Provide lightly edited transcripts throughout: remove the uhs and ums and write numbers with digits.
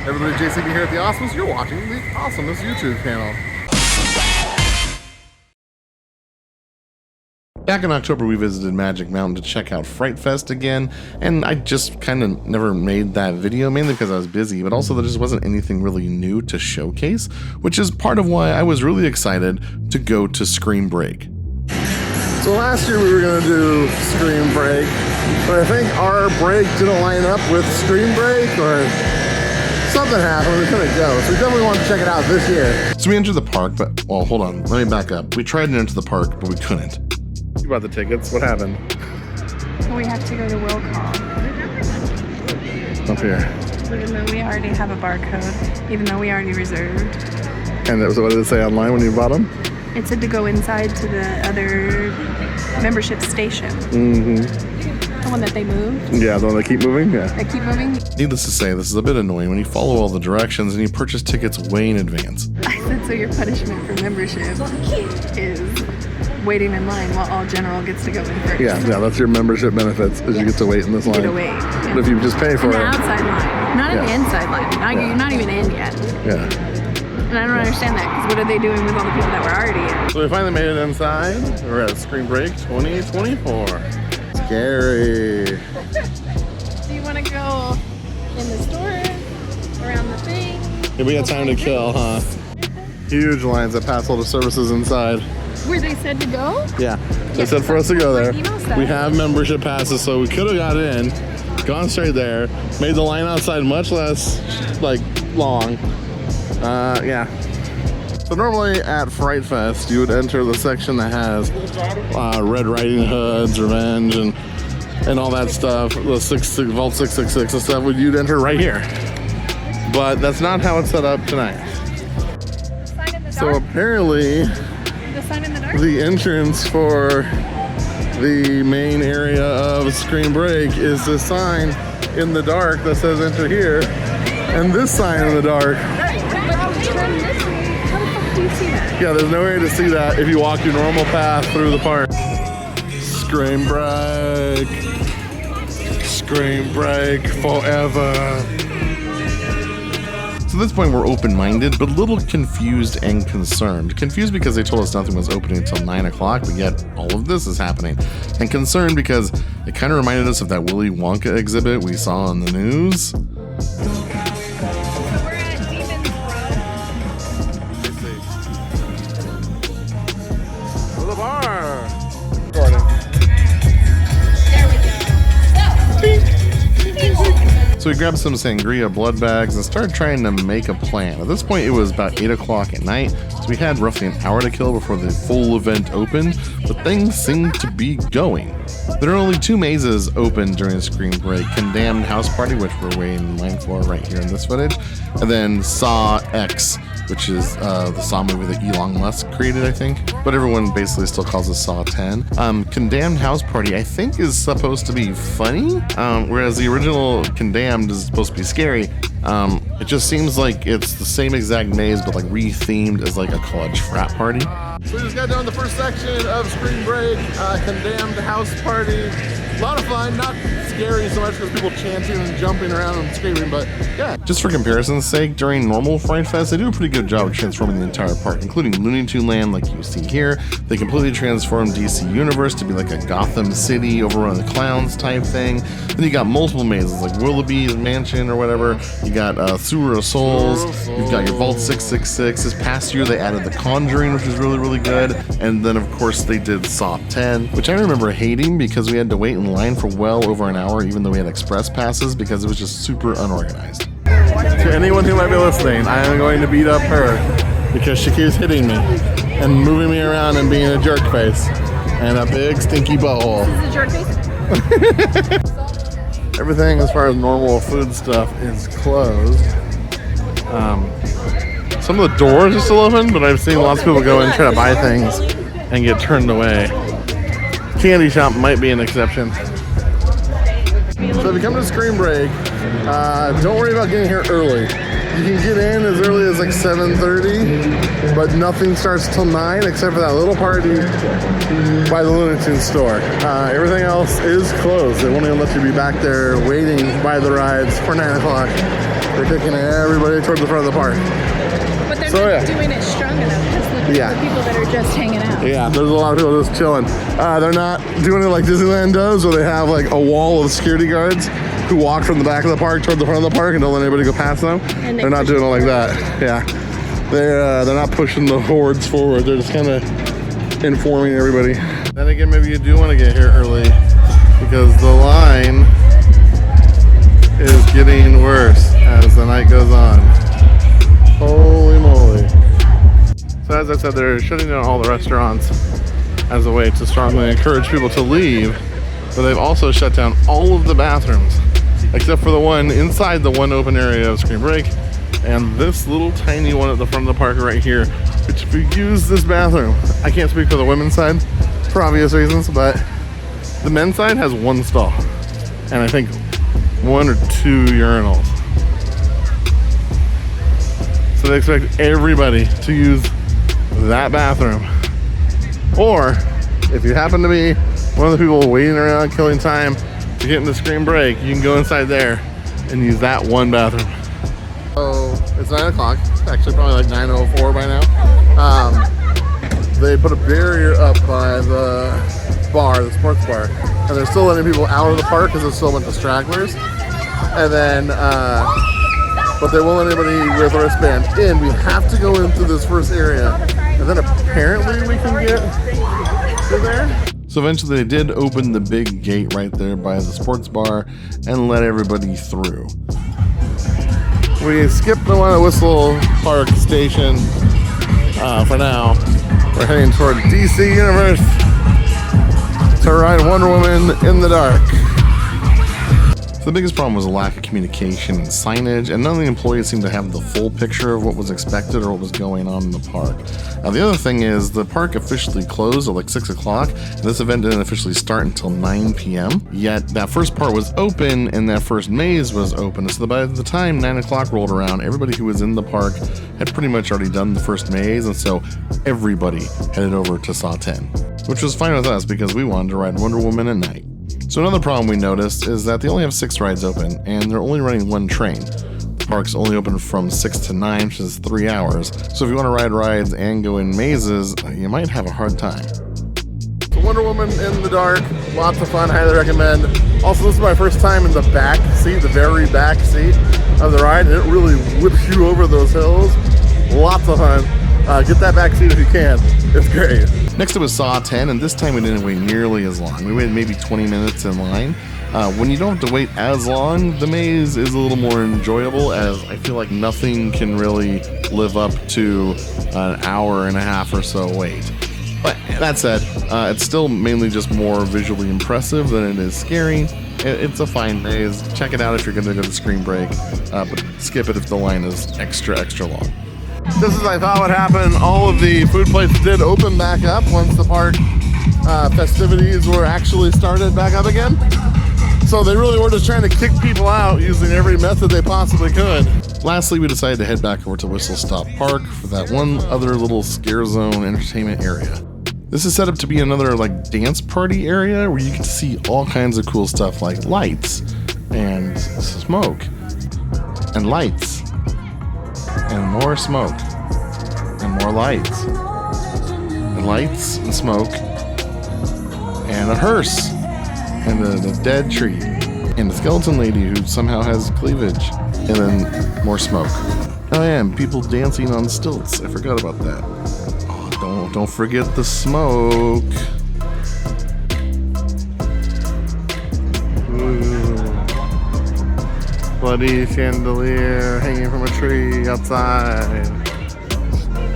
Everybody, JCB here at the Awesomeness. You're watching the Awesomeness YouTube channel. Back in October, we visited Magic Mountain to check out Fright Fest again, and I just kind of never made that video, mainly because I was busy, but also there just wasn't anything really new to showcase, which is part of why I was really excited to go to Scream Break. So last year we were going to do Scream Break, but I think our break didn't line up with Scream Break, or something happened, we couldn't go, so we definitely wanted to check it out this year. So we entered the park, but, well, hold on, let me back up. We tried to enter the park, but we couldn't. You bought the tickets, what happened? We have to go to Will Call. Up here. Even though we already have a barcode, even though we already reserved. And what did it say online when you bought them? It said to go inside to the other membership station. Mm-hmm. The one that they moved. Yeah, the one that keep moving? Yeah. They keep moving? Needless to say, this is a bit annoying when you follow all the directions and you purchase tickets way in advance. I said, so your punishment for membership is waiting in line while all general gets to go in first. Yeah, that's your membership benefits, is you get to wait in this line. You get to wait. But if you just pay for in the it. outside line, not in the inside line. You're not even in yet. Yeah. And I don't understand that, because what are they doing with all the people that were already in? So we finally made it inside. We're at Scream Break 2024. Scary. Do you want to go in the store, around the thing? Yeah, we got time to kill, huh? Huge lines that pass all the services inside. Where they said to go? Yeah, they said for us to go there. Email We have membership passes, so we could have got in, gone straight there, made the line outside much less, like, long. Yeah. So normally at Fright Fest, you would enter the section that has Red Riding Hood's Revenge and all that stuff, the Vault 666 and stuff, you'd enter right here. But that's not how it's set up tonight. So apparently, the entrance for the main area of Scream Break is this sign in the dark that says enter here, and this sign in the dark. Yeah, there's no way to see that if you walk your normal path through the park. Scream Break. Scream Break forever. So at this point we're open-minded, but a little confused and concerned. Confused because they told us nothing was opening until 9 o'clock, but yet all of this is happening. And concerned because it kind of reminded us of that Willy Wonka exhibit we saw on the news. So we grabbed some sangria blood bags and started trying to make a plan. At this point, it was about 8 o'clock at night, so we had roughly an hour to kill before the full event opened, but things seemed to be going. There are only 2 mazes open during Scream Break: Condemned House Party, which we're waiting in line for right here in this footage, and then Saw X, which is the Saw movie that Elon Musk created, I think. But everyone basically still calls it Saw 10. Condemned House Party, I think, is supposed to be funny, whereas the original Condemned is supposed to be scary. It just seems like it's the same exact maze, but like re-themed as like a college frat party. So we just got done the first section of Scream Break, Condemned House Party. A lot of fun, not scary so much because people chanting and jumping around and screaming, but yeah. Just for comparison's sake, during normal Fright Fest, they do a pretty good job of transforming the entire park, including Looney Tune Land like you see here. They completely transformed DC Universe to be like a Gotham City, overrun the clowns type thing. Then you got multiple mazes like Willoughby's Mansion or whatever. You got Sewer of Souls. You've got your Vault 666. This past year they added The Conjuring, which was really, really good. And then of course they did Saw 10, which I remember hating because we had to wait in line for well over an hour, even though we had express passes, because it was just super unorganized. To anyone who might be listening, I am going to beat up her because she keeps hitting me and moving me around and being a jerk face and a big stinky butthole. This is a jerk face? Everything as far as normal food stuff is closed. Some of the doors are still open, but I've seen lots of people go in and try to buy things and get turned away. Candy shop might be an exception. So if you come to Scream Break, don't worry about getting here early. You can get in as early as like 7:30, but nothing starts till 9 except for that little party by the Looney Tunes store. Everything else is closed. They won't even let you be back there waiting by the rides for 9 o'clock. They're kicking everybody towards the front of the park. But they're not doing it strong enough because look at the people that are just hanging out. Yeah, there's a lot of people just chilling. They're not doing it like Disneyland does, where they have like a wall of security guards who walk from the back of the park toward the front of the park and don't let anybody go past them. They're not doing it like that. Yeah, they're not pushing the hordes forward. They're just kind of informing everybody. Then again, maybe you do want to get here early because the line is getting worse as the night goes on. Holy moly. So as I said, they're shutting down all the restaurants as a way to strongly encourage people to leave, but they've also shut down all of the bathrooms, except for the one inside the one open area of Screen Break, and this little tiny one at the front of the park right here, which if you use this bathroom, I can't speak for the women's side for obvious reasons, but the men's side has one stall, and I think 1 or 2 urinals. So they expect everybody to use that bathroom. Or if you happen to be one of the people waiting around killing time to get into Screen Break, you can go inside there and use that one bathroom. So it's 9 o'clock. It's actually probably like 9:04 by now. They put a barrier up by the bar, the sports bar, and they're still letting people out of the park because there's still a bunch of stragglers. And then, but they won't let anybody with a wristband in. We have to go into this first area, and then apparently we can get through there. So eventually they did open the big gate right there by the sports bar and let everybody through. We skipped the one at Whistle Park Station for now. We're heading toward DC Universe to ride Wonder Woman in the dark. The biggest problem was a lack of communication and signage, and none of the employees seemed to have the full picture of what was expected or what was going on in the park. Now the other thing is the park officially closed at like 6 o'clock, and this event didn't officially start until 9 p.m. Yet that first part was open and that first maze was open, so by the time 9 o'clock rolled around, everybody who was in the park had pretty much already done the first maze, and so everybody headed over to Saw 10, which was fine with us because we wanted to ride Wonder Woman at night. So another problem we noticed is that they only have 6 rides open, and they're only running 1 train. The park's only open from 6 to 9, which is 3 hours. So if you want to ride rides and go in mazes, you might have a hard time. So Wonder Woman in the dark, lots of fun, highly recommend. Also, this is my first time in the back seat, the very back seat of the ride, and it really whips you over those hills. Lots of fun. Get that back seat if you can. It's great. Next it was Saw 10, and this time we didn't wait nearly as long. We waited maybe 20 minutes in line. When you don't have to wait as long, the maze is a little more enjoyable, as I feel like nothing can really live up to an hour and a half or so wait. But that said, it's still mainly just more visually impressive than it is scary. It's a fine maze. Check it out if you're going to go to Screen Break, but skip it if the line is extra long. Just as I thought would happen, all of the food places did open back up once the park festivities were actually started back up again. So they really were just trying to kick people out using every method they possibly could. Lastly, we decided to head back over to Whistle Stop Park for that one other little scare zone entertainment area. This is set up to be another like dance party area where you get to see all kinds of cool stuff like lights and smoke and lights and more smoke and more lights and lights and smoke and a hearse and a dead tree and a skeleton lady who somehow has cleavage and then more smoke. Oh yeah, and people dancing on stilts. I forgot about that. Oh, don't forget the smoke. Ooh. Bloody chandelier hanging from a tree outside.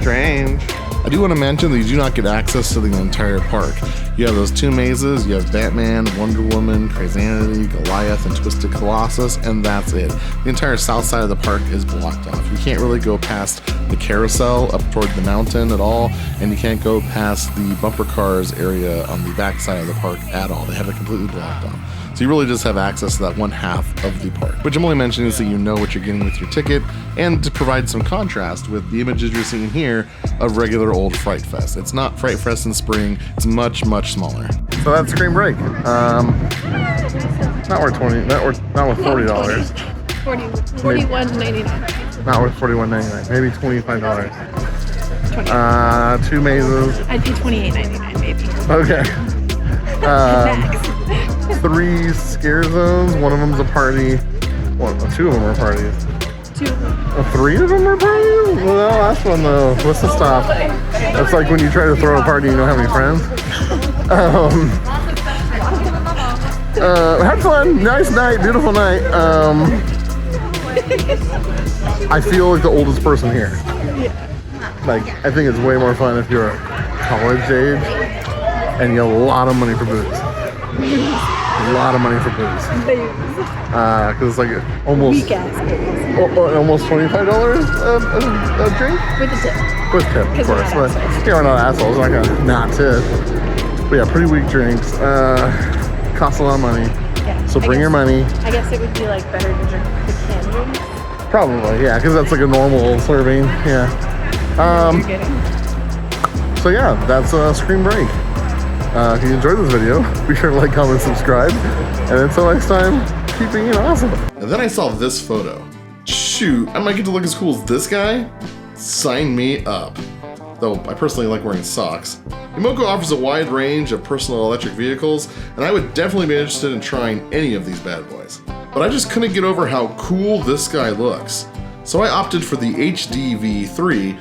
Strange. I do want to mention that you do not get access to the entire park. You have those 2 mazes, you have Batman, Wonder Woman, Crazanity, Goliath, and Twisted Colossus, and that's it. The entire south side of the park is blocked off. You can't really go past the carousel up toward the mountain at all, and you can't go past the bumper cars area on the back side of the park at all. They have it completely blocked off. So you really just have access to that one half of the park, which I'm only mentioning so you know what you're getting with your ticket, and to provide some contrast with the images you're seeing here of regular old Fright Fest. It's not Fright Fest in spring, it's much smaller. So that's Screen Break. Not worth $40. $41.99. Not worth $41.99. Maybe $25. 20. 2 mazes. I'd pay $28.99 maybe. Okay. Max. 3 scare zones. One of them's a party. Well, 2 of them are parties. 2 of them. 3 of them are parties? Well, the last one though. What's the stop? That's like when you try to throw a party and you don't have any friends. Had fun. Nice night. Beautiful night. I feel like the oldest person here. Yeah. Like, I think it's way more fun if you're college age and you have a lot of money for booze. A lot of money for booze. Because it's like almost Weak ass booze. almost $25 a drink? With a tip. With tip, of 'Cause we're course. not But assholes. yeah, we're not assholes. We're not gonna not tip. But yeah, pretty weak drinks. Cost a lot of money. Yeah. So bring your money. I guess it would be like better to drink the canned drinks. Probably, yeah, because that's like a normal serving. Yeah. You're getting. So yeah, that's Scream Break. If you enjoyed this video, be sure to like, comment, subscribe. And until next time, keep being awesome. And then I saw this photo. Shoot, I might get to look as cool as this guy? Sign me up. Though I personally like wearing socks. Emoco offers a wide range of personal electric vehicles, and I would definitely be interested in trying any of these bad boys. But I just couldn't get over how cool this guy looks. So I opted for the HDV3,